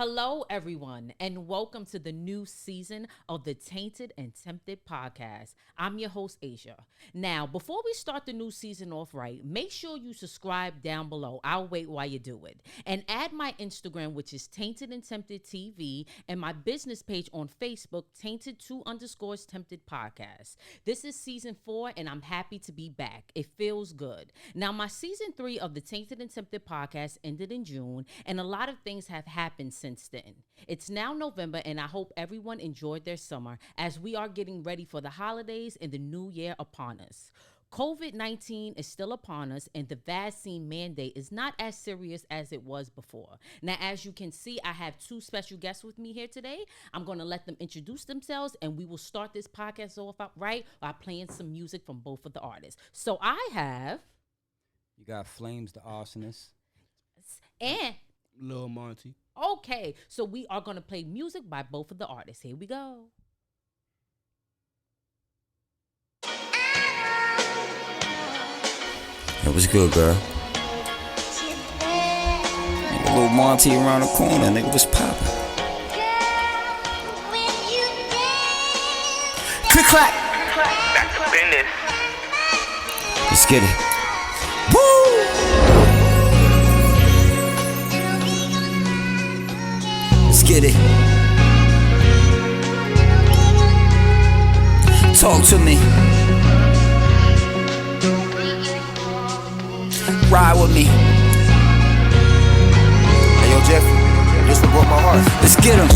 Hello, everyone, and welcome to the new season of the Tainted and Tempted podcast. I'm your host, Asia. Now, before we start the new season off right, make sure you subscribe down below. I'll wait while you do it. And add my Instagram, which is Tainted and Tempted TV, and my business page on Facebook, Tainted2_Tempted Podcast. This is season 4, and I'm happy to be back. It feels good. Now, my season 3 of the Tainted and Tempted podcast ended in June, and a lot of things have happened since then. It's now November, and I hope everyone enjoyed their summer as we are getting ready for the holidays and the new year upon us. COVID-19 is still upon us, and the vaccine mandate is not as serious as it was before. Now, as you can see, I have 2 special guests with me here today. I'm going to let them introduce themselves, and we will start this podcast off right by playing some music from both of the artists. So I have... You got Flames, the Arsonist. And... Lil Monte. Okay, so we are going to play music by both of the artists. Here we go. It was good, girl. Nigga, Lil Monte around the corner, nigga was poppin'. Click clack. Back to business. Let's get it. Woo! Let's get it. Talk to me. Ride with me. Hey, yo, Jeff, this one broke my heart. Let's get him.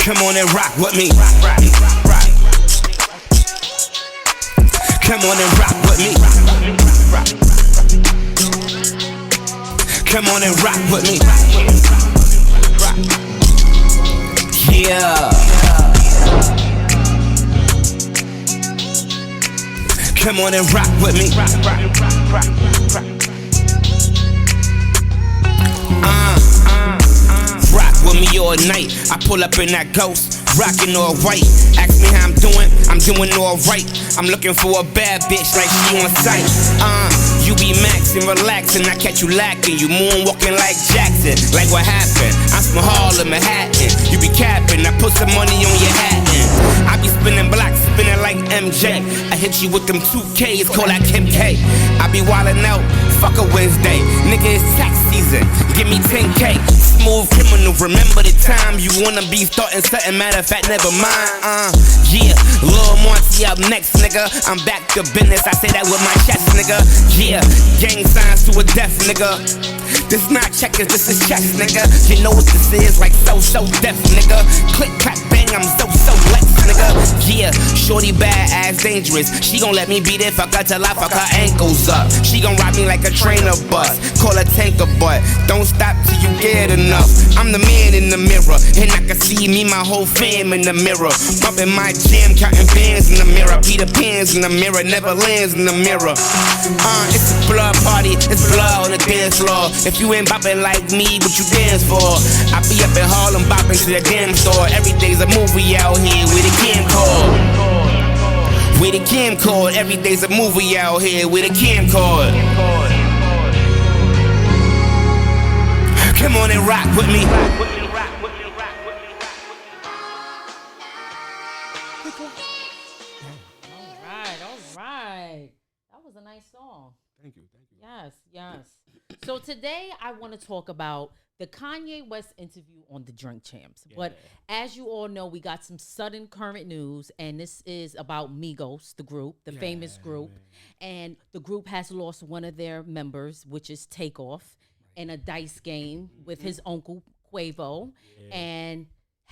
Come on and rock with me. Come on and rock with me. Come on and rock with me. Yeah. Come on and rock with me. Rock with me all night. I pull up in that ghost, rockin' all white. Ask me how I'm doing all right. I'm looking for a bad bitch like she on sight. You be maxin', relaxin', I catch you lacking. You moonwalking like Jackson. Like what happened? I'm from Harlem, Manhattan. You be capping, I put some money on your hat. I be spinning blocks, spinning like MJ. I hit you with them 2Ks, call that Kim K. I be wildin' out, fuck a Wednesday. Nigga, it's tax season, give me 10K. Smooth criminal, remember the time you wanna be starting something, matter of fact, never mind. Yeah, Lil Monte up next, nigga. I'm back to business, I say that with my chest, nigga. Yeah, gang signs to a death, nigga. This not checkers, this is chess, nigga. You know what this is, like so death, nigga. Click, clack, bang, I'm so lex, nigga. Yeah, shorty bad ass dangerous. She gon' let me beat it, fuck her till I fuck her ankles up. She gon' ride me like a trainer bus, call her tanker butt. Don't stop till you get enough. I'm the man in the mirror, and I can see me, my whole fam in the mirror. Bumping my jam, counting bands in the mirror. Peter Pan's in the mirror, never lands in the mirror. It's a blood party, it's blood on the dance floor. If you ain't bopping like me, what you dance for? I be up in Harlem bopping to the damn store. Every day's a movie out here with a camcord. With a camcord, every day's a movie out here with a camcord. Come on and rock with me. All right. That was a nice song. Thank you. Yes. So today I want to talk about the Kanye West interview on the Drink Champs. Yeah. But as you all know, we got some sudden current news, and this is about Migos, the group, the famous group. Man. And the group has lost one of their members, which is Takeoff, in a dice game with his uncle Quavo. Yeah. And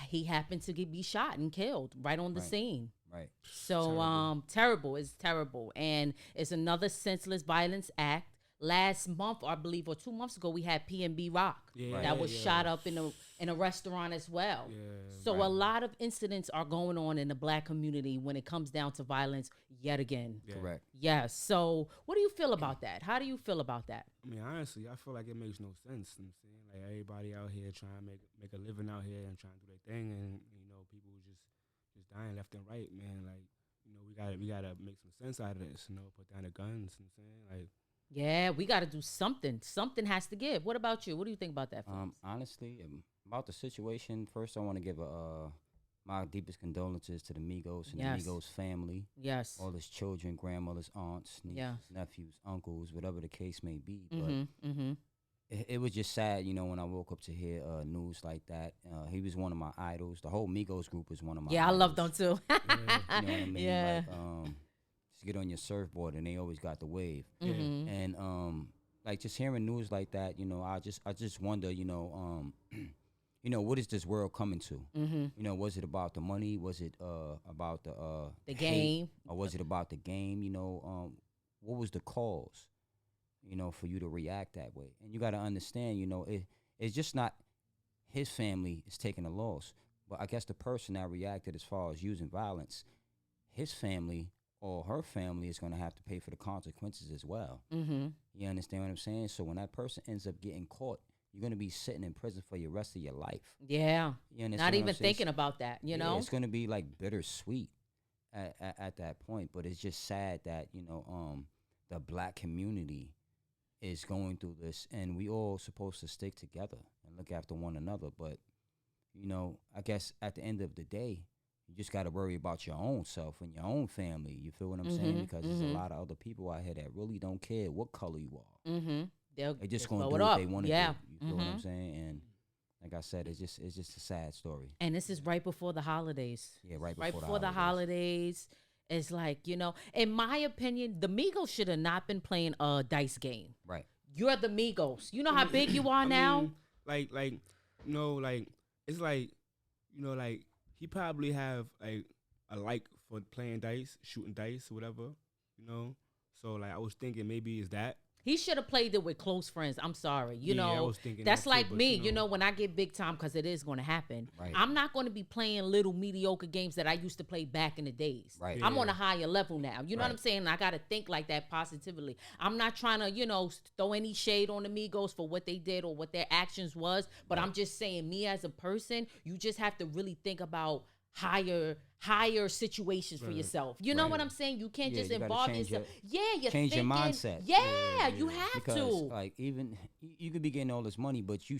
he happened to be shot and killed right on the scene. Right. So terrible. It's terrible. And it's another senseless violence act. Last month, I believe, or 2 months ago, we had PNB Rock that was shot up in a restaurant as well. Yeah, so a lot of incidents are going on in the Black community when it comes down to violence yet again. Yeah. Correct. Yes. So what do you feel about that? How do you feel about that? I mean, honestly, I feel like it makes no sense. You know what I'm saying? Like, everybody out here trying to make a living out here and trying to do their thing, and people just dying left and right, man. Like, we gotta make some sense out of this. Put down the guns. You know what I'm saying? Like. Yeah, we got to do something. Something has to give. What about you? What do you think about that? Flames? Honestly, about the situation, first I want to give my deepest condolences to the Migos and Yes. the Migos family, Yes. all his children, grandmothers, aunts, nieces, Yeah. nephews, uncles, whatever the case may be. Mm-hmm. But Mm-hmm. it was just sad, when I woke up to hear news like that. He was one of my idols. The whole Migos group was one of my Yeah, I idols. love them too. You know what I mean? Yeah. Like, just get on your surfboard and they always got the wave. Mhm. And like just hearing news like that, I just wonder, what is this world coming to? Mhm. Was it about the money? Was it about the The hate? game. Or was it about the game? What was the cause? For you to react that way. And you got to understand, it's just not his family is taking a loss, but I guess the person that reacted as far as using violence, his family or her family is going to have to pay for the consequences as well. Mm-hmm. You understand what I'm saying? So when that person ends up getting caught, you're going to be sitting in prison for the rest of your life. Yeah. You understand Not what I'm even saying? thinking about that, you know? It's going to be like bittersweet at that point. But it's just sad that, the black community is going through this, and we all supposed to stick together and look after one another. But, I guess at the end of the day, you just got to worry about your own self and your own family. You feel what I'm saying? Because there's a lot of other people out here that really don't care what color you are. Mm-hmm. They just going to blow do it what up. they want to Yeah. do. You feel what I'm saying? And like I said, it's just a sad story. And this is right before the holidays. Yeah, right Before the holidays. It's like, in my opinion, the Migos should have not been playing a dice game. Right. You're the Migos. You know how big you are now? Like, it's like, he probably have like a like for playing dice, shooting dice, whatever, So like, I was thinking maybe it's that. He should have played it with close friends. I'm sorry. I was thinking that's that too, like but, me, when I get big time, because it is going to happen. Right. I'm not going to be playing little mediocre games that I used to play back in the days. Right. I'm on a higher level now. You know what Right. I'm saying? I got to think like that positively. I'm not trying to, throw any shade on the Migos for what they did or what their actions was. But I'm just saying, me as a person, you just have to really think about higher situations for yourself. You know what I'm saying? You can't just you gotta involve change yourself. your You're change your thinking, mindset. Yeah, you have because to. like even you could be getting all this money, but you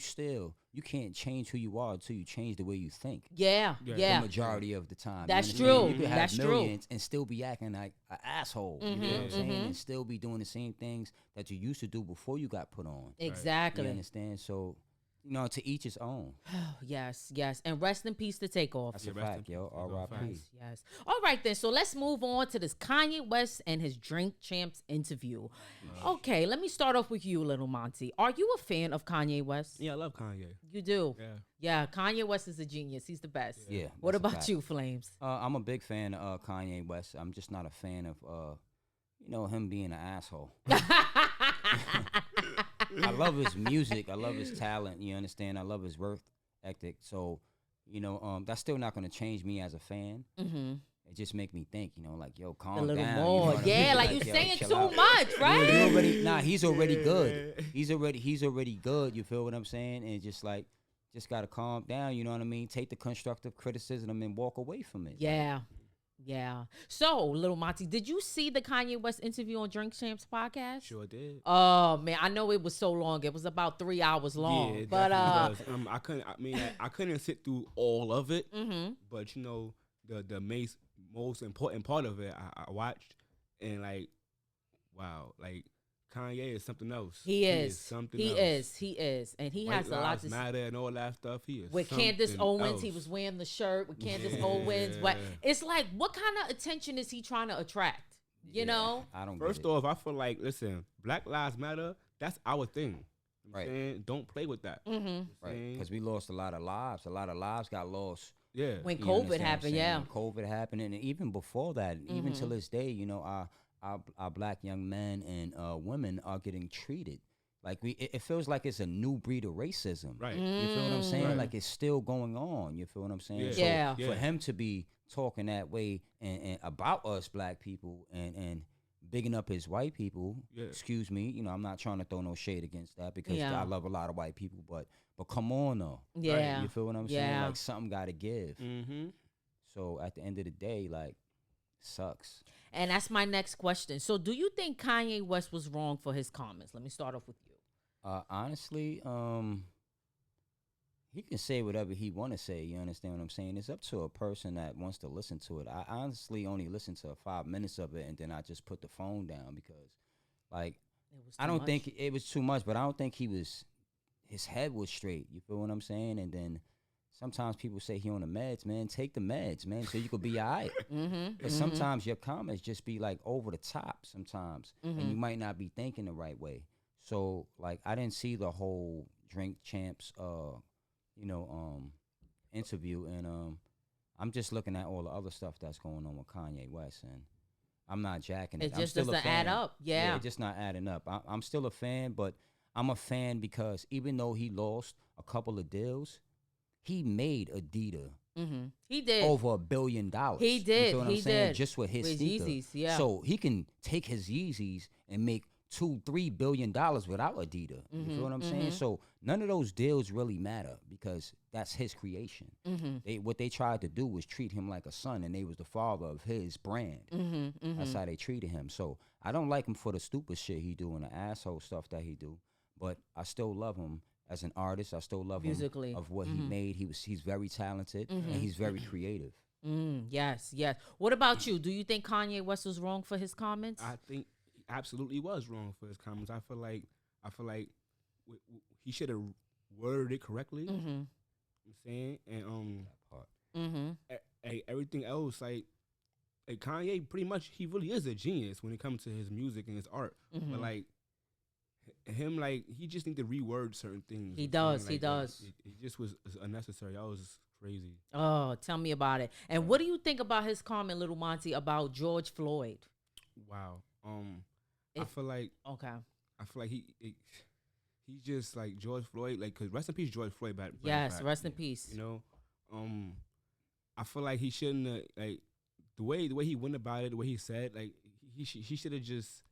can't change who you are until you change the way you think. Yeah. The majority of the time. That's You know what I mean? true. You could have That's true. millions and still be acting like an asshole. You know what I'm saying? And still be doing the same things that you used to do before you got put on. Exactly. You understand? So, to each his own. Yes. And rest in peace to Takeoff. That's a fact, yo. R.I.P. Yes. All right, then. So let's move on to this Kanye West and his Drink Champs interview. Okay, let me start off with you, Lil Monte. Are you a fan of Kanye West? Yeah, I love Kanye. You do? Yeah. Yeah, Kanye West is a genius. He's the best. Yeah. What that's a about fact. you, Flames? I'm a big fan of Kanye West. I'm just not a fan of, him being an asshole. I love his music. I love his talent. You understand? I love his work ethic. So, that's still not going to change me as a fan. Mm-hmm. It just make me think, like, yo, calm A little down. You know more. what I Yeah, mean? like you yo, saying chill too out. much, right? He's already good. He's already good. You feel what I'm saying? And just gotta calm down. You know what I mean? Take the constructive criticism and walk away from it. Yeah. So, Lil Monty, did you see the Kanye West interview on Drink Champs podcast? Sure did. Oh man, I know it was so long. It was about 3 hours long. Yeah, it but definitely was. I couldn't. I couldn't sit through all of it. mm-hmm. But the most important part of it, I watched, and like, wow, like Kanye is something else. He is something he else. is, and he White has a lot Lives to say. Matter and all that stuff. He is With something Candace Owens, else. he was wearing the shirt with Candace Yeah. Owens. But it's like, what kind of attention is he trying to attract? You know? I don't First get it. off, I feel like, listen, Black Lives Matter. That's our thing. You know what I'm Right. saying? Don't play with that. Mm-hmm. You know what I'm Right, saying? because we lost a lot of lives. A lot of lives got lost. Yeah. When You COVID understand what I'm happened, saying? yeah. When COVID happened, and even before that, even Mhm. to this day, our black young men and women are getting treated like it feels like it's a new breed of racism. Right. You feel what I'm saying? Right. Like it's still going on. You feel what I'm saying? Yeah. So Yeah. Yeah. for him to be talking that way and about us black people and bigging up his white people, Yeah. excuse me, I'm not trying to throw no shade against that because Yeah. I love a lot of white people, but come on though. Yeah. You feel what I'm saying? Yeah. Like something got to give. Mm-hmm. So at the end of the day, like, sucks. And that's my next question. So, do you think Kanye West was wrong for his comments? Let me start off with you. Honestly, he can say whatever he want to say. You understand what I'm saying? It's up to a person that wants to listen to it. I honestly only listened to 5 minutes of it, and then I just put the phone down because, like, I don't think it was too much, but I don't think his head was straight. You feel what I'm saying? And then sometimes people say he on the meds, man. Take the meds, man, so you could be all right. But sometimes your comments just be like over the top sometimes, and you might not be thinking the right way. So like I didn't see the whole Drink Champs, interview, and I'm just looking at all the other stuff that's going on with Kanye West, and I'm not jacking it. It just I'm still doesn't a fan. add up. Yeah. It's just not adding up. I'm still a fan, but I'm a fan because even though he lost a couple of deals, he made Adidas He did. over $1 billion. He did. You feel what He I'm saying? did. Just with his With sneaker. Yeezys, yeah. So he can take his Yeezys and make $2-3 billion without Adidas. You feel what I'm saying? So none of those deals really matter because that's his creation. What they tried to do was treat him like a son, and they was the father of his brand. That's how they treated him. So I don't like him for the stupid shit he do and the asshole stuff that he do, but I still love him as an artist. I still love Musically. him of what he made. He's very talented and he's very creative. Yes. What about you? Do you think Kanye West was wrong for his comments? I think he absolutely was wrong for his comments. I feel like he should have worded it correctly. You know what I'm saying? And everything else, like Kanye, pretty much he really is a genius when it comes to his music and his art. But like him, like he just need to reword certain things. He You know what I'm does. saying? He Like, does. It just was unnecessary. That was crazy. Oh, tell me about it. And what do you think about his comment, Lil Monte, about George Floyd? Wow. I feel like he's just like George Floyd, like, cause rest in peace George Floyd. Yes, rest in peace. You know, I feel like he shouldn't like the way he went about it, the way he said, like he should have just.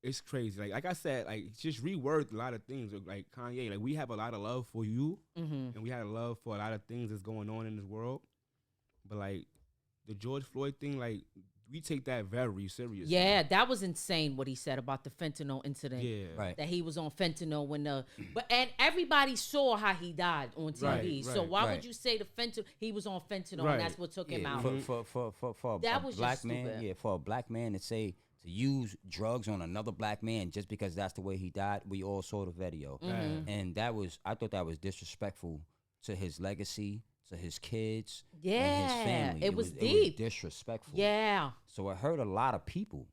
It's crazy. Like I said, like just reword a lot of things. Like Kanye, like we have a lot of love for you, and we have a love for a lot of things that's going on in this world. But like the George Floyd thing, like we take that very seriously. Yeah, that was insane what he said about the fentanyl incident. Yeah. Right. That he was on fentanyl when and everybody saw how he died on TV. Right, So right, why right. would you say the fentanyl he was on fentanyl Right. and that's what took him out? For That a was just black man, stupid. for a black man to say to use drugs on another black man just because that's the way he died, we all saw the video, and I thought that was disrespectful to his legacy, to his kids, and his Yeah, family. it was It deep. was disrespectful. Yeah. So it hurt a lot of people,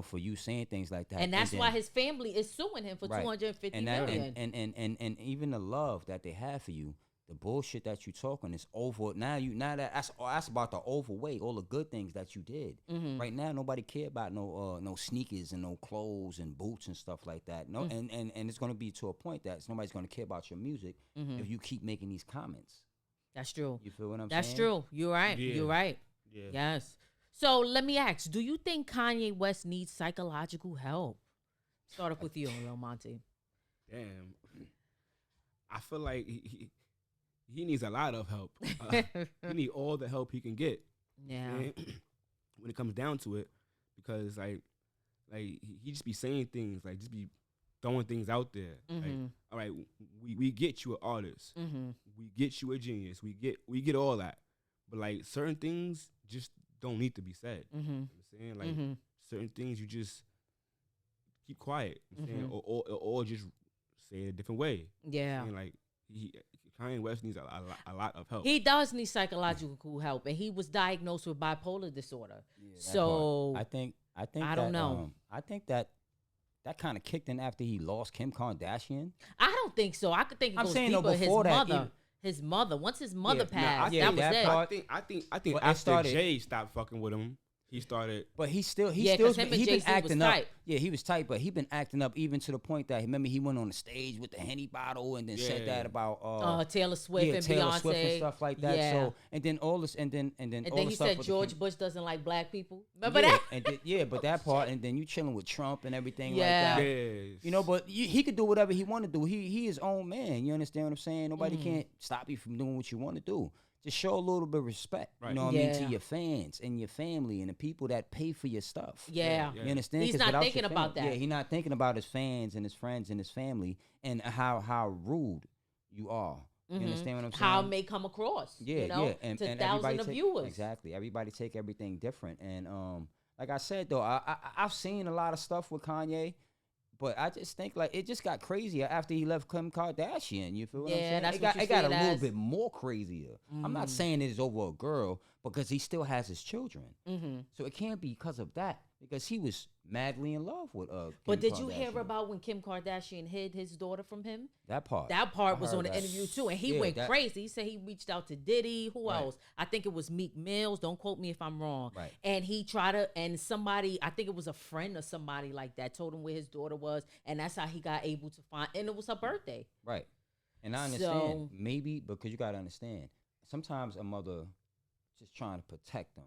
for you saying things like that. And that's then- why his family is suing him for right. $250 and million. and even the love that they have for you, the bullshit that you talking is over. Now that's about to overweigh all the good things that you did. Right now, nobody care about no sneakers and no clothes and boots and stuff like that. No, and it's gonna be to a point that nobody's gonna care about your music if you keep making these comments. That's true. You feel what I'm That's saying? true. You're right. Yeah. You're right. Yeah. Yes. So let me ask, do you think Kanye West needs psychological help? Start off with you, Lil Monte. Damn. I feel like he needs a lot of help. He need all the help he can get. Yeah. And when it comes down to it, because like he just be saying things, like just be throwing things out there. Like, all right, we get you an artist. We get you a genius. We get all that. But like certain things just don't need to be said. You know what I'm saying? Like certain things you just keep quiet. You know what I'm saying? Or just say it a different way. Yeah. And like Kanye West needs a lot of help. He does need psychological help, and he was diagnosed with bipolar disorder. That So part. I think I don't know. I think that kind of kicked in after he lost Kim Kardashian. I don't think so. I could think it I'm goes saying, though, deeper. before that, His mother. Once his mother Nah, passed, yeah, that was that it. part- I think But it after started- Jay stopped fucking with him, he started. But he 'cause him and he been Jay-Z was acting up. tight. Yeah, he was tight, but he been acting up even to the point that remember he went on the stage with the Henny bottle and then said Yeah. that about Taylor Swift and Taylor Beyonce Swift and stuff like that. Yeah. So and then all this and then and all then the he stuff said with the George Kim- Bush doesn't like black people. Remember yeah, that? and then, but that part and then you chilling with Trump and everything Yeah. like that. Yes. But he could do whatever he want to do. He his own man. You understand what I'm saying? Nobody can't stop you from doing what you want to do. just show a little bit of respect. Right. You know what I mean, to Yeah. your fans and your family and the people that pay for your stuff. Yeah. Yeah. You understand? He's 'Cause not without your thinking about Yeah, that. he's not thinking about his fans and his friends and his family and how rude you are. You understand what I'm saying? How it may come across. Yeah, you know, yeah, and to everybody thousands of take, viewers. exactly. Everybody take everything different, and like I said though, I've seen a lot of stuff with Kanye, but I just think like it just got crazier after he left Kim Kardashian. You feel what I'm Yeah, saying? that's it what got you it got see a it little as. bit more crazier. I'm not saying it is over a girl because he still has his children, so it can't be because of that. Because he was madly in love with But Kim did you hear Kardashian. about when Kim Kardashian hid his daughter from him? that part? That part I was heard on the that. interview too, and he Yeah, went that- crazy. He said he reached out to Diddy. Who Right. else? I think it was Meek Mills. Don't quote me if I'm wrong. Right. And he tried to, and somebody, I think it was a friend or somebody like that, told him where his daughter was, and that's how he got able to find. And it was her birthday. Right. And I understand, So- maybe because you gotta understand, sometimes a mother just trying to protect them.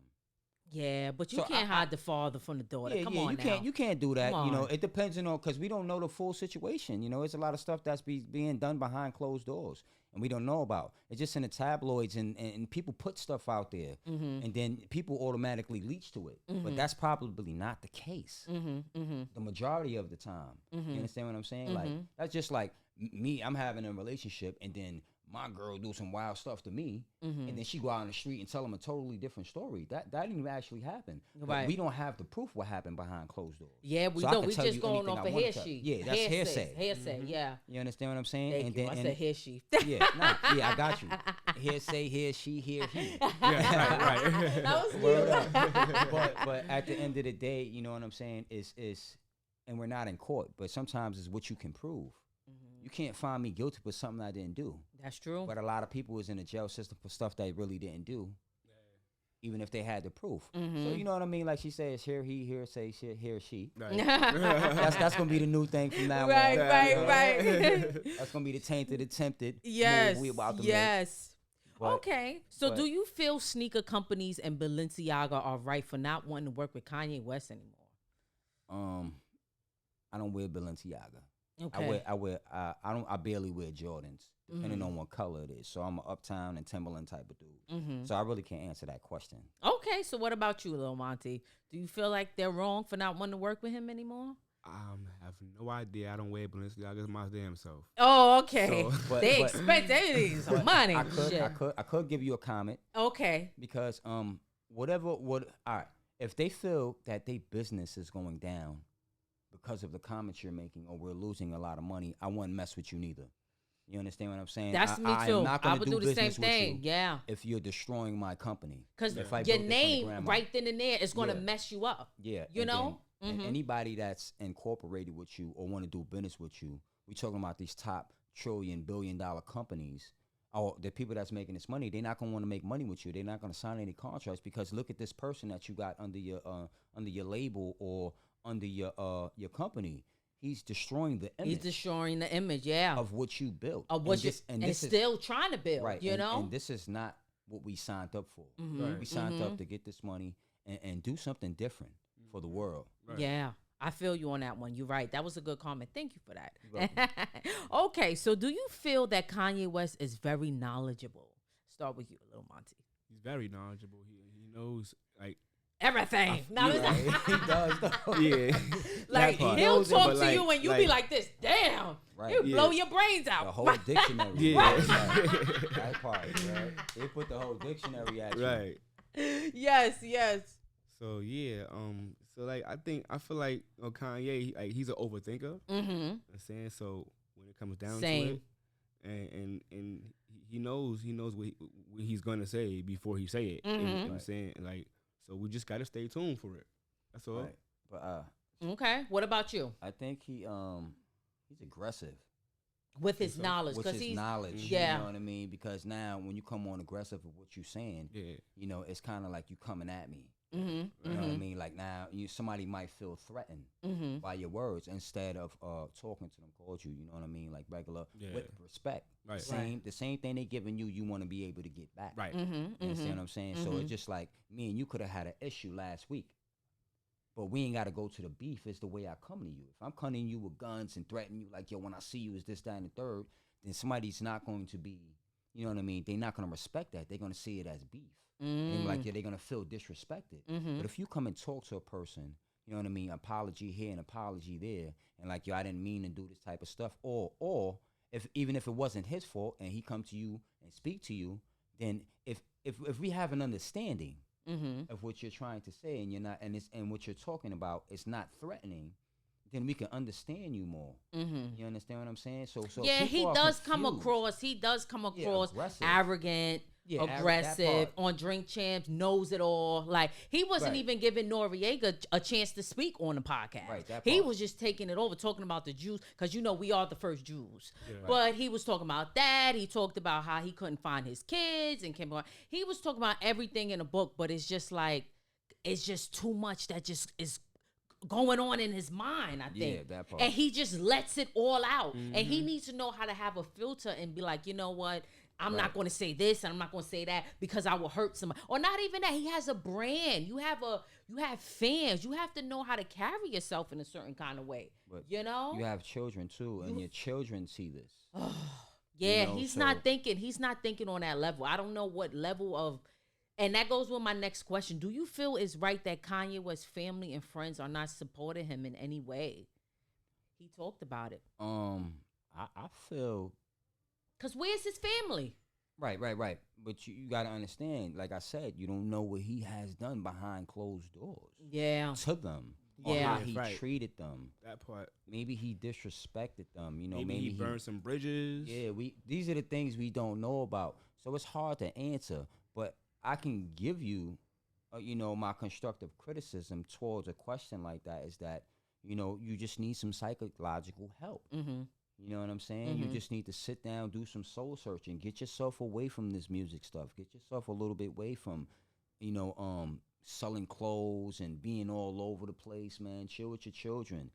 Yeah, but you So can't I- hide the father from the daughter. Yeah, Come yeah, on you now. can't do that. Come You know, on. it depends on because we don't know the full situation. You know, it's a lot of stuff that's being done behind closed doors, and we don't know about. It's just in the tabloids, and people put stuff out there, Mm-hmm. and then people automatically leach to it. But that's probably not the case. Mm-hmm. The majority of the time. You understand what I'm saying? Like that's just like me. I'm having a relationship, and then my girl do some wild stuff to me, and then she go out on the street and tell them a totally different story. That didn't even actually happen. But Right. we don't have the proof what happened behind closed doors. Yeah, we So I don't. could We tell just you going anything off I of wanna hear tell. sheet. Yeah, that's hearsay. Hearsay, yeah. You understand what I'm saying? Thank and you. then, I and said hear sheet. yeah, I got you. Hearsay, here, she, here, he. Yeah, right. That was Word cute. up. but at the end of the day, you know what I'm saying? Is and we're not in court, but sometimes it's what you can prove. You can't find me guilty for something I didn't do. That's true. But a lot of people was in the jail system for stuff they really didn't do, even if they had the proof. So you know what I mean? Like she says, here he, here say shit, here she. Right. That's gonna be the new thing from now Right, on. right, you know? right. That's gonna be the tainted, attempted. Yes. move we about to make. Yes. But- Okay. So but- do you feel sneaker companies and Balenciaga are right for not wanting to work with Kanye West anymore? I don't wear Balenciaga. Okay. I barely wear Jordans, depending on what color it is. So I'm an Uptown and Timberland type of dude. So I really can't answer that question. Okay. So what about you, Lil Monte? Do you feel like they're wrong for not wanting to work with him anymore? Have no idea. I don't wear Balenciaga my damn self. Oh, okay. So- But- they but- expect they need some money. I could, Shit. I could give you a comment Okay. because all right, if they feel that their business is going down because of the comments you're making or we're losing a lot of money, I wouldn't mess with you neither. You understand what I'm saying? That's me I too. am not I gonna would do the same business with you thing. Yeah. if you're destroying my company. Because If I your built this from the name ground up. right then and there is going to Yeah. mess you up. Yeah, You and know? then- and anybody that's incorporated with you or want to do business with you, we talking about these top trillion-billion-dollar companies. Or the people that's making this money, they're not gonna want to make money with you. They're not gonna sign any contracts because look at this person that you got under your label or under your company. He's destroying the image He's destroying the image, yeah. of what you built. Of what you, and and this is still trying to build, right. you and, know? Mm-hmm. and this is not what we signed up for. Right. We signed up to get this money and do something different for the world. Right. Yeah, I feel you on that one. You're right. That was a good comment. Thank you for that. Okay, so do you feel that Kanye West is very knowledgeable? Start with you, Lil Monte. He's very knowledgeable. He knows like Everything. Now, He does though. yeah. like that part. he'll Knows it, talk but, to like- you and you be like this. Damn, Right. he'll Yeah. blow your brains The out. whole dictionary. Yeah. Right. That part, right? They put the whole dictionary at you. Right. Yes, yes. So yeah, so like I feel like Kanye, he's an overthinker. Mm-hmm. You know what I'm saying, so when it comes down Same. to it, and he knows what he's gonna say before he say it. And, you know what I'm Right. saying, like, so we just gotta stay tuned for it. That's all. Right. But Okay. What about you? I think he's aggressive With his knowledge, with because his he's knowledge. yeah. You know what I mean? Because now when you come on aggressive with what you're saying, Yeah. you know, it's kind of like you coming at me. Mm-hmm. You know what I mean? Like now, somebody might feel threatened Mm-hmm. by your words instead of talking to them, called you. You know what I mean? Like regular Yeah. with respect. Right. The same thing they giving you, you want to be able to get back. Right. Mm-hmm. You understand what I'm saying? So it's just like me and you could have had an issue last week, but we ain't got to go to the beef. It's the way I come to you. If I'm coming to you with guns and threatening you like, yo, when I see you is this, that, and the third, then somebody's not going to be, you know what I mean, they're not gonna respect that. They're gonna see it as beef. And like, yeah, they're gonna feel disrespected. But if you come and talk to a person, you know what I mean, apology here and apology there, and like, yo, I didn't mean to do this type of stuff, or if even if it wasn't his fault and he come to you and speak to you, then if we have an understanding of what you're trying to say, and you're not, and what you're talking about is not threatening, then we can understand you more. You understand what I'm saying? So yeah, he people are does come confused. across. He does come across aggressive. arrogant, Yeah, that aggressive part. on Drink Champs, knows it all. Like, he wasn't Right. even giving Noriega a chance to speak on the podcast. Right, that He part. was just taking it over, talking about the Jews, because we are the first Jews. Yeah. But he was talking about that. He talked about how he couldn't find his kids and came on. He was talking about everything in the book, but it's just like, it's just too much that just is going on in his mind, I think. Yeah, that part. And he just lets it all out. And he needs to know how to have a filter and be like, you know what? I'm not going to say this and I'm not going to say that because I will hurt somebody. Or not even that. He has a brand. You have fans. You have to know how to carry yourself in a certain kind of way. But you know? You have children too, and your children see this. Yeah, you know, he's so- not thinking. He's not thinking on that level. I don't know what level of. And that goes with my next question. Do you feel it's right that Kanye West's family and friends are not supporting him in any way? He talked about it. I feel Cause where's his family? right. But you got to understand, like I said, you don't know what he has done behind closed doors Yeah. to them. Or Yeah. how he Right. treated them. That part. Maybe he disrespected them. You know, Maybe he burned some bridges. Yeah, these are the things we don't know about. So it's hard to answer, but I can give you, my constructive criticism towards a question like that is that, you just need some psychological help. Mm-hmm. You know what I'm saying? You just need to sit down, do some soul searching, get yourself away from this music stuff, get yourself a little bit away from, selling clothes and being all over the place, man. Chill with your children.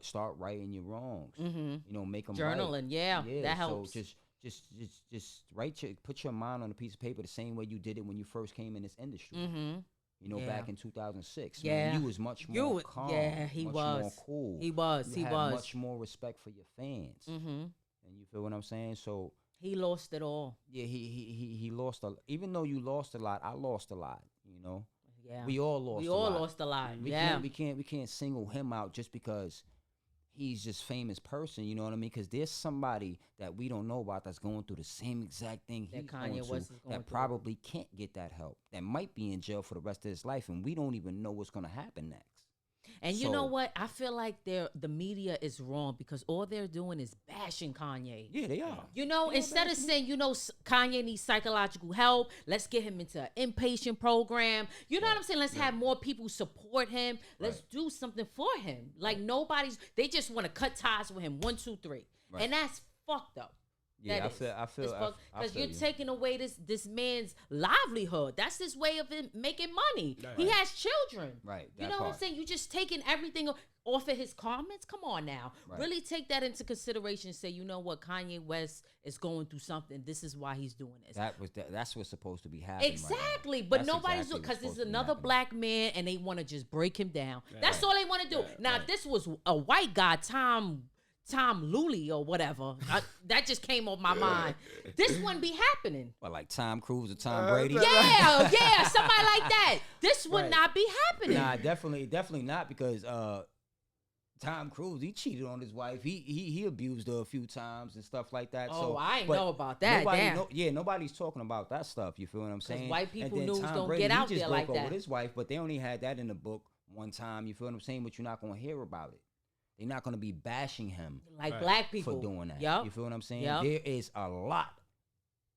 Start writing your wrongs. Mm-hmm. Make them Journaling, yeah, that helps. So just put your mind on a piece of paper the same way you did it when you first came in this industry. Mm-hmm. Back Yeah. in 2006. Yeah. Man, you was much more calm. Yeah, he much was. more cool. He was. You He had was. much more respect for your fans. Mm-hmm. And you feel what I'm saying? So He lost it all. yeah, he lost even though you lost a lot, I lost a lot. Yeah. We all lost. We a all lot. lost a lot. We Yeah. can't single him out just because he's just famous person. You know what I mean? Because there's somebody that we don't know about that's going through the same exact thing That he's Kanye going West through is going that through. probably can't get that help. That might be in jail for the rest of his life, and we don't even know what's going to happen next. And you know So- what? I feel like the media is wrong because all they're doing is bashing Kanye. Yeah, they are. Instead of saying, Kanye needs psychological help, let's get him into an inpatient program. You know what I'm saying? Let's have more people support him. Let's do something for him. Like they just want to cut ties with him. 1, 2, 3. Right. And that's fucked up. Yeah, That I is. feel Because you're you. taking away this man's livelihood. That's his way of making money. Right. He has children. Right, You that know what I'm part. saying? You just taking everything off of his comments. Come on now. Right. Really take that into consideration and say, you know what, Kanye West is going through something. This is why he's doing this. That's what's supposed to be happening. Exactly, right now. but That's nobody's exactly because what's there's supposed to be another happening. black man and they want to just break him down. That's Right. all they want to do. Now, if this was a white guy, Tom Lully or whatever, that just came off my mind. This wouldn't be happening. Well, like Tom Cruise or Tom Brady. Yeah, somebody like that. This would Right. not be happening. Nah, definitely not because Tom Cruise, he cheated on his wife. He abused her a few times and stuff like that. Oh, so, I ain't but know about that. Nobody Damn. nobody's talking about that stuff. You feel what I'm saying? white people And then news Tom don't Brady, get out he just there broke like up that. with his wife, but they only had that in the book one time. You feel what I'm saying? But you're not gonna hear about it. They're not gonna be bashing him Like Right. black people for doing that. Yep. You feel what I'm saying? Yep. There is a lot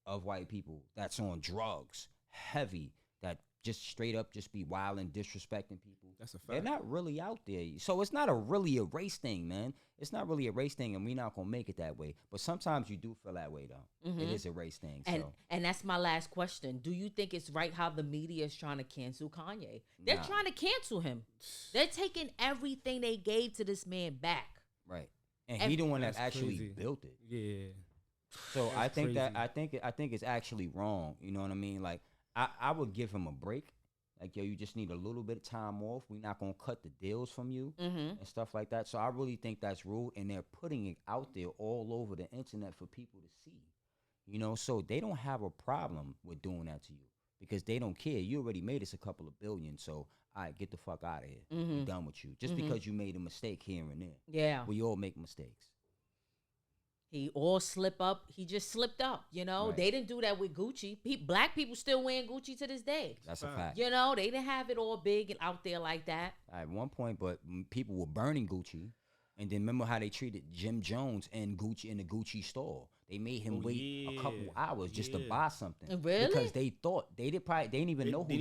of white people that's on drugs, heavy, that just straight up just be wild and disrespecting people. That's a fact. They're not really out there. So it's not really a race thing, man. It's not really a race thing, and we're not gonna make it that way. But sometimes you do feel that way, though. It is a race thing. And that's my last question. Do you think it's right how the media is trying to cancel Kanye? They're Nah. trying to cancel him. They're taking everything they gave to this man back. Right. And he the one that That's actually crazy. built it. Yeah. So That's I think that crazy. I think it's actually wrong. You know what I mean? Like I would give him a break. Like, yo, you just need a little bit of time off. We're not gonna cut the deals from you and stuff like that. So I really think that's rude, and they're putting it out there all over the internet for people to see. You know, so they don't have a problem with doing that to you because they don't care. You already made us a couple of billion, so all right, get the fuck out of here. We done with you. Just because you made a mistake here and there. Yeah. We all make mistakes. He all slip up. He just slipped up, you know. Right. They didn't do that with Gucci. Black people still wearing Gucci to this day. That's a fact. You know, they didn't have it all big and out there like that. At one point, but people were burning Gucci. And then remember how they treated Jim Jones and Gucci in the Gucci store. They made him wait a couple hours just to buy something. Really? Because they thought they didn't even know who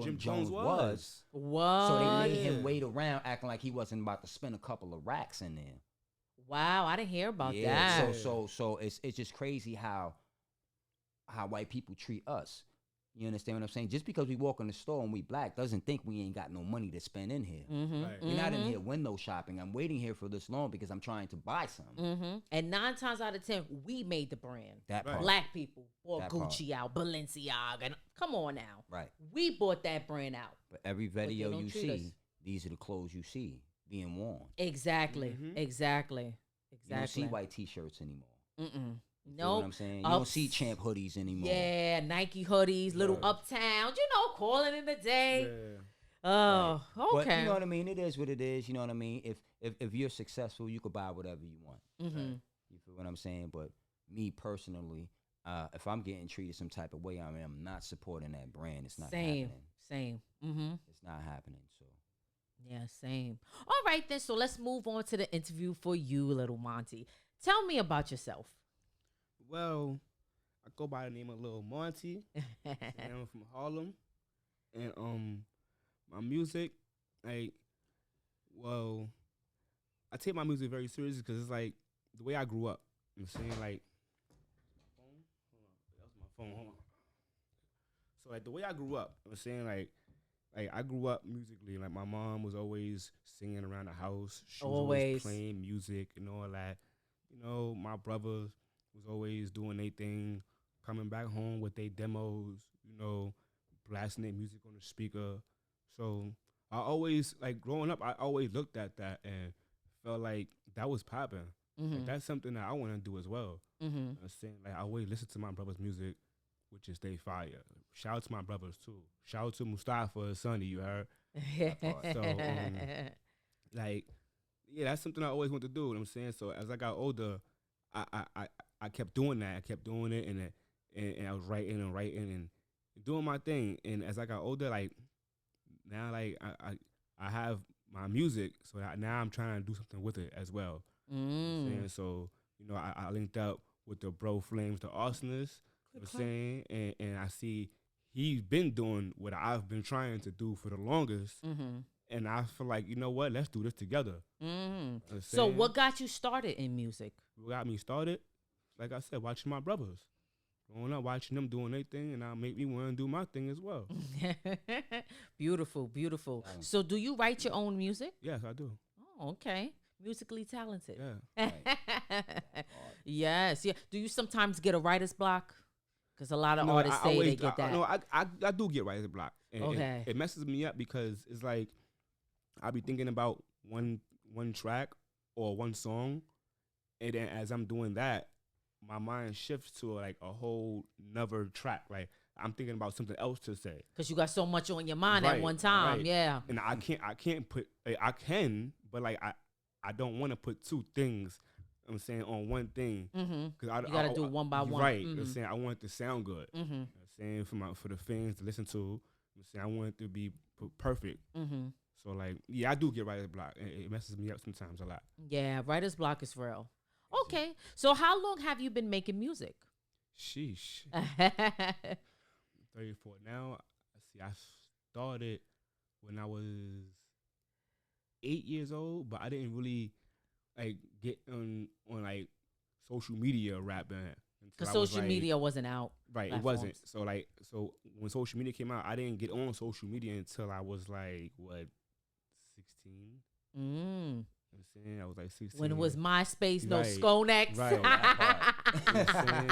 Jim Jones was. What? So they made him wait around, acting like he wasn't about to spend a couple of racks in there. Wow, I didn't hear about Yeah. that. So it's just crazy how white people treat us. You understand what I'm saying? Just because we walk in the store and we black doesn't think we ain't got no money to spend in here. Right. We're not in here window shopping. I'm waiting here for this long because I'm trying to buy something. And 9 times out of 10, we made the brand. That part. Black people bought That Gucci out, Balenciaga. And come on now. Right. We bought that brand out. But every they video don't you treat us. see, these are the clothes you see being worn. Exactly. Exactly. You don't see Exactly. white T-shirts anymore. No. You know what I'm saying? You don't see champ hoodies anymore. Yeah, Nike hoodies, little uptown, you know, calling in the day. Yeah. Oh, But okay. you know what I mean? It is what it is. You know what I mean? If you're successful, you could buy whatever you want. You feel what I'm saying? But me personally, if I'm getting treated some type of way, I'm not supporting that brand. It's not happening. Same. It's not happening. So Yeah, same. All right, then. So let's move on to the interview for you, Little Monte. Tell me about yourself. Well, I go by the name of Lil Monte. I'm from Harlem, and my music, I take my music very seriously because it's like the way I grew up. You know what I'm saying? Like, that was my phone. Hold on. So like the way I grew up, you know what I'm saying? Like I grew up musically. Like my mom was always singing around the house. She was always playing music and all that. You know, my brothers was always doing their thing, coming back home with their demos, you know, blasting their music on the speaker. So I always, like growing up, I always looked at that and felt like that was popping. Like, that's something that I want to do as well. You know what I'm saying? Like I always listen to my brother's music, which is they fire. Shout out to my brothers too. Shout out to Mustafa and Sonny, you heard? So, like, yeah, that's something I always want to do. You know what I'm saying? So as I got older, I kept doing that. I kept doing it, and I was writing and doing my thing. And as I got older, like now, like I have my music, so now I'm trying to do something with it as well. You know what I'm saying? So you know, I linked up with the bro Flames, the Arsonist. You know what I'm saying? And I see he's been doing what I've been trying to do for the longest. And I feel like, you know what, let's do this together. You know what I'm So saying? what got you started in music? What got me started, like I said, watching my brothers. Growing up, watching them doing their thing, and I make me want to do my thing as well. Beautiful, beautiful. So do you write your own music? Yes, I do. Oh, okay. Musically talented. Yeah. Yes, yeah. Do you sometimes get a writer's block? Because a lot of No, artists I say always, they get that. No, I do get writer's block. And Okay. It messes me up because it's like I be thinking about one track or one song, and then as I'm doing that, my mind shifts to like a whole nother track. Like I'm thinking about something else to say. Because you got so much on your mind at Right, one time. right. Yeah. And I can't put, like, I can, but like I don't want to put two things, I'm saying, on one thing. Cause You got to do it one by one. Right. I'm saying I want it to sound good. Mm-hmm. I'm saying for the fans to listen to, I'm saying I want it to be perfect. Mm-hmm. So like, yeah, I do get writer's block. It messes me up sometimes a lot. Yeah, writer's block is real. Okay. So how long have you been making music? Sheesh. 34 now. I started when I was 8 years old, but I didn't really like get on like social media rapping. Because social media wasn't out. Right, it wasn't. So when social media came out, I didn't get on social media until I was like 16. Mm. You know what I'm saying? I was like 16. When it was MySpace, no Right, Skonex. right. That part. You know what I'm saying?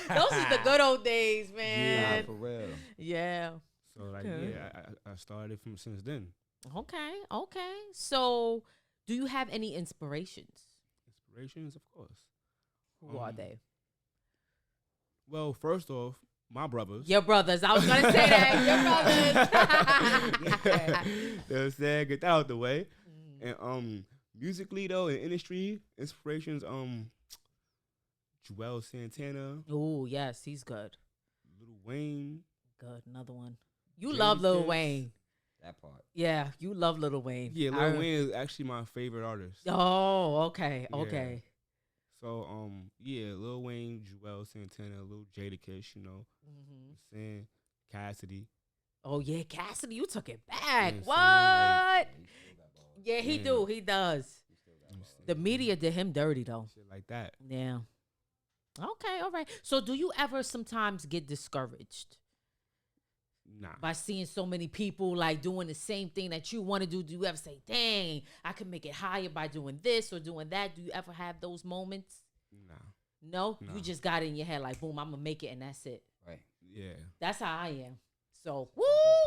Those is the good old days, Nah, man. for real. Yeah. So like, Okay. yeah, I started from since then. Okay. Okay. So do you have any inspirations? Inspirations, of course. Who are they? Well, first off, my brothers. Your brothers. I was gonna say that. Your brothers. They're saying get that out the way. And musically though, in industry, inspirations, Joel Santana, Oh yes, he's good. Lil Wayne. Good. Another one. You Jadakiss. love Lil Wayne. That part. Yeah, you love Lil Wayne. Yeah, Lil Wayne is actually my favorite artist. Oh, okay, Yeah. okay. So yeah, Lil Wayne, Joel Santana, Lil Jadakiss, you know, I'm saying Cassidy. Oh yeah, Cassidy, you took it back. Yeah, I'm What? saying, Yeah, he Yeah. do. He does. I'm The saying, media did him dirty though. shit like that. Yeah. Okay, all right. So do you ever sometimes get discouraged Nah, by seeing so many people like doing the same thing that you want to do? Do you ever say, dang, I could make it higher by doing this or doing that? Do you ever have those moments? nah, No? No. You just got it in your head like, boom, I'm going to make it and that's it. Right. yeah, That's how I am. So, woo!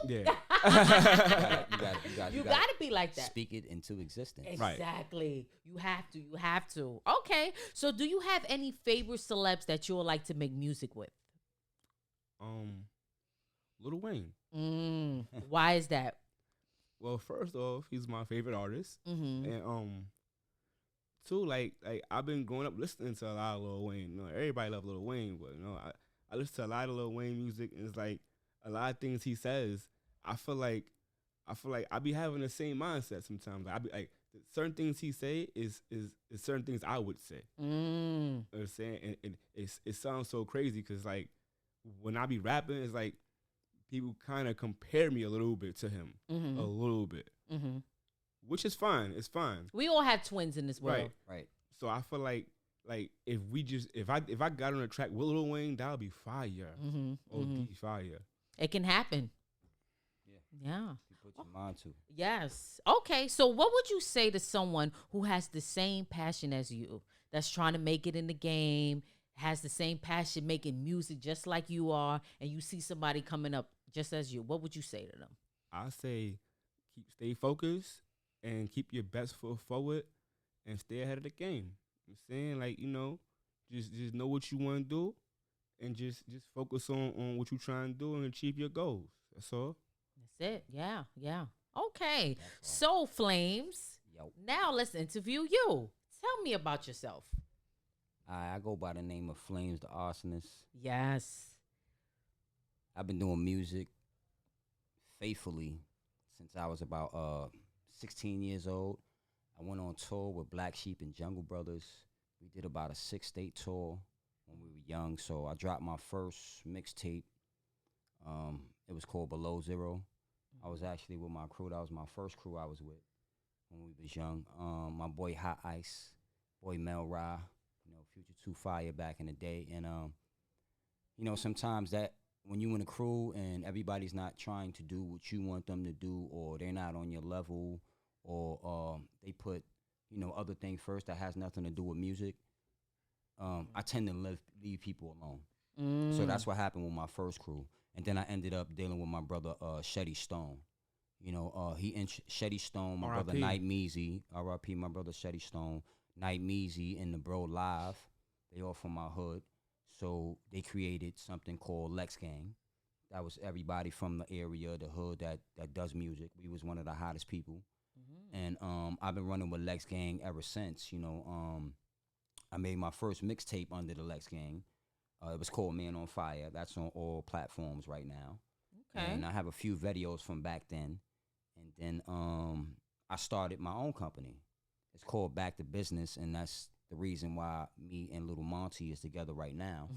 yeah. You got to be like that. Speak it into existence. Right. Exactly. You have to. You have to. Okay. So do you have any favorite celebs that you would like to make music with? Lil Wayne. Why is that? Well, first off, he's my favorite artist, Mm-hmm. and two, like I've been growing up listening to a lot of Lil Wayne. You know, everybody love Lil Wayne, but you know, I listen to a lot of Lil Wayne music, and it's like a lot of things he says. I feel like I be having the same mindset sometimes. Like, I be like certain things he say is certain things I would say. You know what I'm saying? And it sounds so crazy because like when I be rapping, it's like people kind of compare me a little bit to him, a little bit, which is fine. It's fine. We all have twins in this world. Right. So I feel like if I got on a track with Lil Wayne, that would be fire. OD fire. It can happen. Yeah. You put your mind to. Yes. Okay. So what would you say to someone who has the same passion as you, that's trying to make it in the game, has the same passion making music just like you are, and you see somebody coming up just as you? What would you say to them? I say stay focused and keep your best foot forward and stay ahead of the game. I'm saying, like, you know, just know what you want to do and just focus on what you're trying to do and achieve your goals. That's all. That's it. Yeah. Yeah. Okay. So, Flames, Yo. now let's interview you. Tell me about yourself. I go by the name of Flames the Arsonist. Yes. I've been doing music faithfully since I was about 16 years old. I went on tour with Black Sheep and Jungle Brothers. We did about a 6-state tour when we were young. So I dropped my first mixtape. It was called Below Zero. I was actually with my crew. That was my first crew I was with when we was young. My boy Hot Ice, boy Mel Ra, you know, Future 2 Fire back in the day. And, you know, sometimes that when you in a crew and everybody's not trying to do what you want them to do, or they're not on your level, or they put, you know, other things first that has nothing to do with music, I tend to leave people alone. So that's what happened with my first crew. And then I ended up dealing with my brother Shetty Stone. You know, Shetty Stone, my brother Night Meezy, R.I.P. my brother Shetty Stone, Night Meezy and the Bro Live. They all from my hood. So they created something called Lex Gang. That was everybody from the area, the hood that does music. We was one of the hottest people. And I've been running with Lex Gang ever since. You know, I made my first mixtape under the Lex Gang. It was called Man on Fire. That's on all platforms right now. Okay. And I have a few videos from back then. And then I started my own company. It's called Back to Business, and that's the reason why me and Lil Monte is together right now.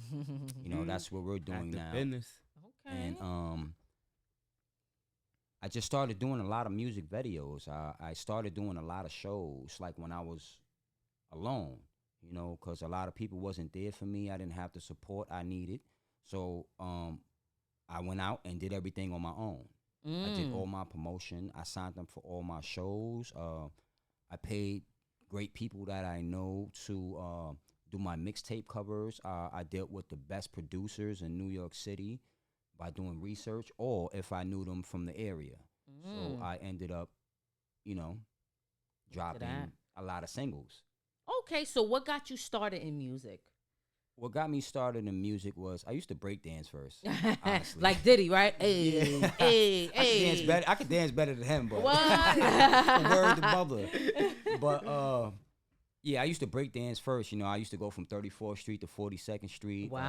You know, that's what we're doing now. Business. Okay. And I just started doing a lot of music videos. I started doing a lot of shows, like when I was alone, you know, because a lot of people wasn't there for me. I didn't have the support I needed. So I went out and did everything on my own. I did all my promotion. I signed them for all my shows. I paid great people that I know to do my mixtape covers. I dealt with the best producers in New York City by doing research, or if I knew them from the area. So I ended up, you know, dropping a lot of singles. Okay, so what got you started in music? what got me started in music was I used to break dance first. Honestly. Like Diddy, right? Hey, Yeah. hey, I could dance hey. better. I could dance better than him, but What? word to mother. But yeah, I used to break dance first. You know, I used to go from 34th Street to 42nd Street, Wow.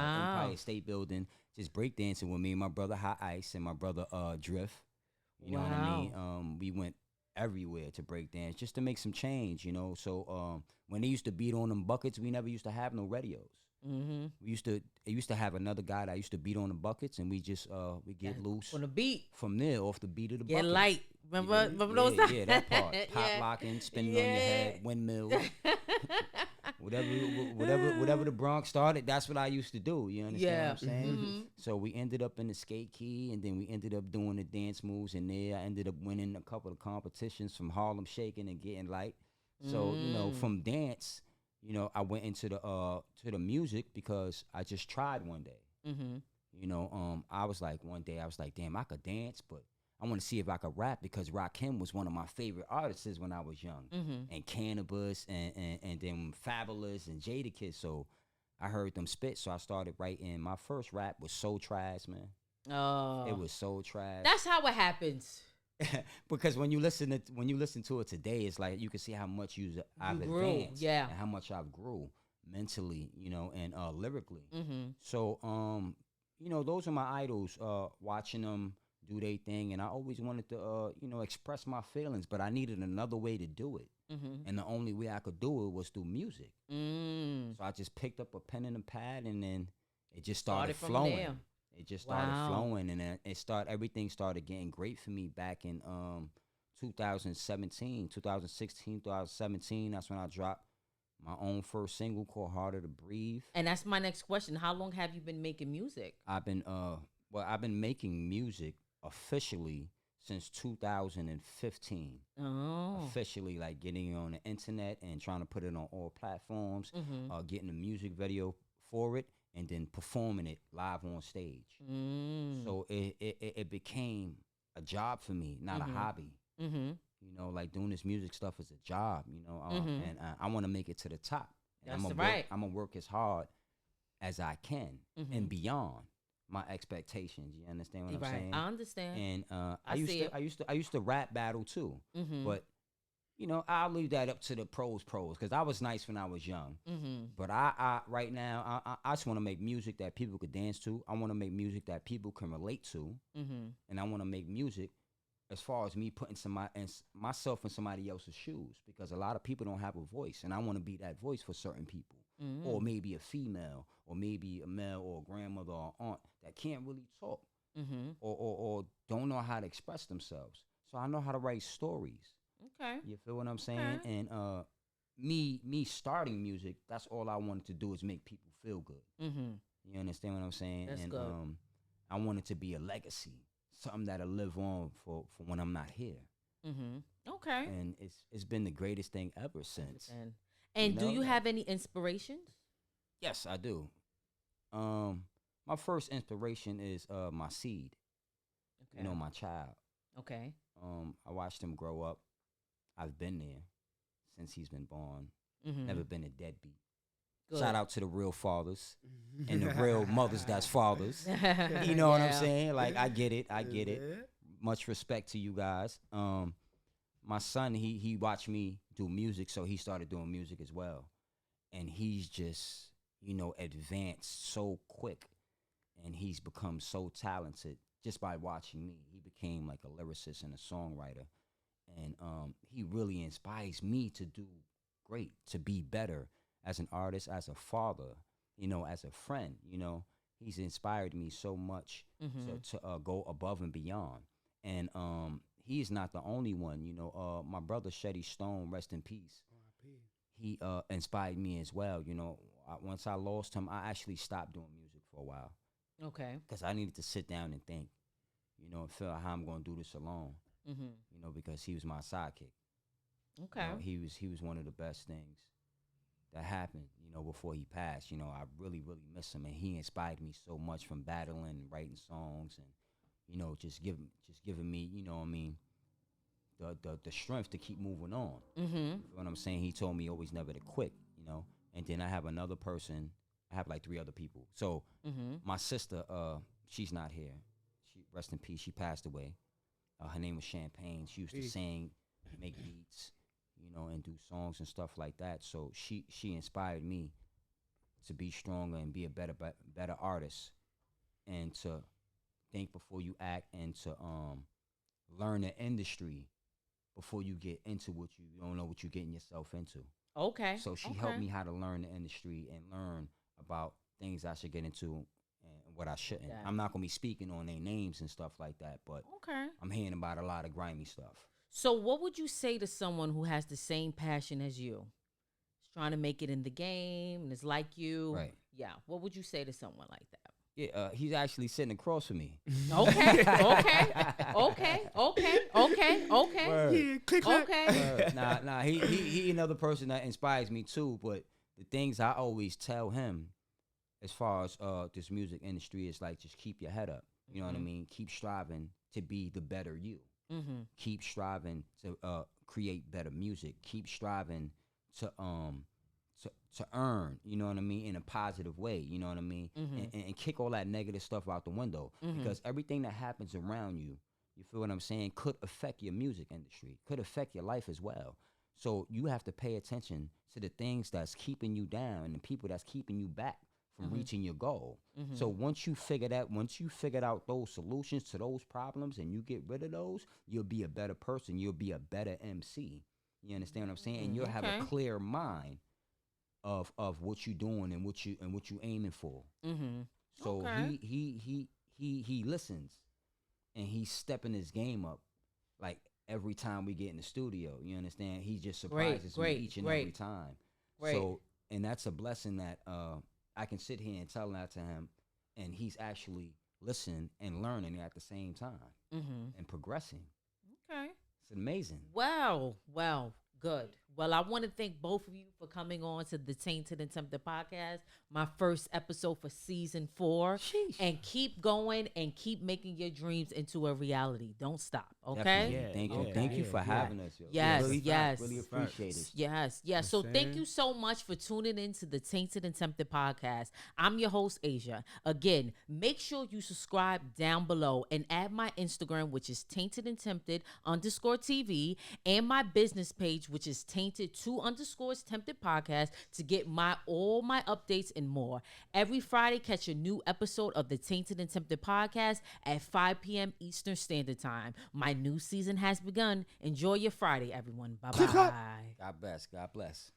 Empire State Building, just break dancing with me and my brother Hot Ice and my brother Drift. You know what I mean? We went everywhere to break dance just to make some change. You know, so when they used to beat on them buckets, we never used to have no radios. Mm-hmm. It used to have another guy that used to beat on the buckets, and we just we get loose On the beat. from there off the beat of the Get buckets. light. Remember those Yeah, times? yeah, that part. Pop Yeah. locking, spinning on your head, windmills. whatever the Bronx started, that's what I used to do. You understand what I'm saying? Mhm. So we ended up in the skate key, and then we ended up doing the dance moves in there. I ended up winning a couple of competitions from Harlem Shaking and Getting Light. So you know, from dance, you know, I went into the to the music because I just tried one day. Mm-hmm. You know, I was like, one day I was like, damn, I could dance, but I want to see if I could rap because Rakim was one of my favorite artists when I was young. Mm-hmm. And Cannabis and then Fabulous and Jadakiss. So I heard them spit, so I started writing. My first rap was so trash, man. Oh. It was so trash. That's how it happens. Because when you listen to it today, it's like you can see how much I've grew, advanced, yeah. and how much I've grew mentally, you know, and lyrically. Mm-hmm. So you know, those are my idols. Watching them do their thing, and I always wanted to you know, express my feelings, but I needed another way to do it, Mm-hmm. and the only way I could do it was through music. Mm. So I just picked up a pen and a pad, and then it just started from flowing. there. It just started Wow. flowing, and then everything started getting great for me back in 2016, 2017. That's when I dropped my own first single called Harder to Breathe. And that's my next question. How long have you been making music? I've been making music officially since 2015. Oh. Officially, like getting it on the internet and trying to put it on all platforms, Mm-hmm. getting a music video for it, and then performing it live on stage. Mm. So it became a job for me, not a hobby. Mm-hmm. You know, like doing this music stuff is a job. You know, Mhm. and I want to make it to the top. And That's I'm right. I'm gonna work as hard as I can Mhm. and beyond my expectations. You understand what I'm Right. saying? I understand. And I see it. I used to rap battle too, Mm-hmm. but you know, I'll leave that up to the pros because I was nice when I was young. Mm-hmm. But I right now I just want to make music that people could dance to. I want to make music that people can relate to, Mm-hmm. and I want to make music as far as me putting myself in somebody else's shoes, because a lot of people don't have a voice, and I want to be that voice for certain people. Mm-hmm. Or maybe a female, or maybe a male or a grandmother or aunt that can't really talk, Mm-hmm. or don't know how to express themselves. So I know how to write stories. Okay. You feel what I'm saying? Okay. And me starting music, that's all I wanted to do is make people feel good. Mm-hmm. You understand what I'm saying? That's and good. I want it to be a legacy, something that'll live on for when I'm not here. Mm-hmm. Okay. And it's been the greatest thing ever since. And do know, you like- have any inspirations? Yes, I do. My first inspiration is my seed. Okay. You know, my child. Okay. I watched him grow up. I've been there since he's been born. Mm-hmm. Never been a deadbeat. Good. Shout out to the real fathers and the real mothers that's fathers. You know what I'm Yeah. saying? Like, I get it. I get it. Much respect to you guys. My son, he watched me do music, so he started doing music as well. And he's just, you know, advanced so quick. And he's become so talented just by watching me. He became like a lyricist and a songwriter. And he really inspires me to do great, to be better as an artist, as a father, you know, as a friend. You know, he's inspired me so much to go above and beyond. And he's not the only one. You know, my brother Shetty Stone, rest in peace. He inspired me as well. You know, once I lost him, I actually stopped doing music for a while Okay. because I needed to sit down and think, you know, and feel like how I'm going to do this alone. Mm-hmm. You know, because he was my sidekick. Okay. You know, he was one of the best things that happened, you know, before he passed. You know, I really, really miss him, and he inspired me so much from battling and writing songs, and you know, just giving me, you know what I mean, the strength to keep moving on. Mm-hmm. You know what I'm saying? He told me always never to quit, you know. And then I have another person I have like 3 other people. So Mm-hmm. my sister, she's not here. She rest in peace. She passed away. Her name was Champagne. She used to sing, make beats, and do songs and stuff like that. So she inspired me to be stronger and be a better artist, and to think before you act, and to learn the industry before you get into what you don't know what you're getting yourself into. Okay. So she helped me how to learn the industry and learn about things I should get into and what I shouldn't. Okay. I'm not gonna be speaking on their names and stuff like that, but Okay. I'm hearing about a lot of grimy stuff. So, what would you say to someone who has the same passion as you? Is trying to make it in the game and is like you. Right. Yeah. What would you say to someone like that? Yeah, he's actually sitting across from me. Okay. Okay. Yeah, click. Okay. Nah. He another person that inspires me too. But the things I always tell him, as far as this music industry, is like just keep your head up. You know what I mean? Keep striving to be the better you. Mm-hmm. Keep striving to create better music. Keep striving to earn, you know what I mean, in a positive way, you know what I mean, and kick all that negative stuff out the window, because everything that happens around you, you feel what I'm saying, could affect your music industry, could affect your life as well. So you have to pay attention to the things that's keeping you down and the people that's keeping you back from reaching your goal. So once you figured out those solutions to those problems and you get rid of those, you'll be a better person. You'll be a better MC. You understand what I'm saying? And you'll have a clear mind of what you doing and what you aiming for. Mm-hmm. So he listens, and he's stepping his game up like every time we get in the studio. You understand? He just surprises me each and every time. Great. So, and that's a blessing that I can sit here and tell that to him, and he's actually listening and learning at the same time and progressing. Okay. It's amazing. Well, good. Well, I want to thank both of you for coming on to the Tainted and Tempted podcast, my first episode for season 4. Sheesh. And keep going and keep making your dreams into a reality. Don't stop, okay? Definitely. Yeah, Thank you. yeah, Thank you yeah, for yeah. having us. Yo. Yes, really, yes. Really appreciate it. Yes. So saying? thank you so much for tuning in to the Tainted and Tempted podcast. I'm your host, Asia. Again, make sure you subscribe down below and add my Instagram, which is Tainted and Tempted _TV, and my business page, which is Tainted 2_Tempted podcast, to get all my updates and more. Every Friday, catch a new episode of the Tainted and Tempted podcast at 5 p.m. Eastern Standard Time. My new season has begun. Enjoy your Friday, everyone. Bye-bye. God bless. God bless.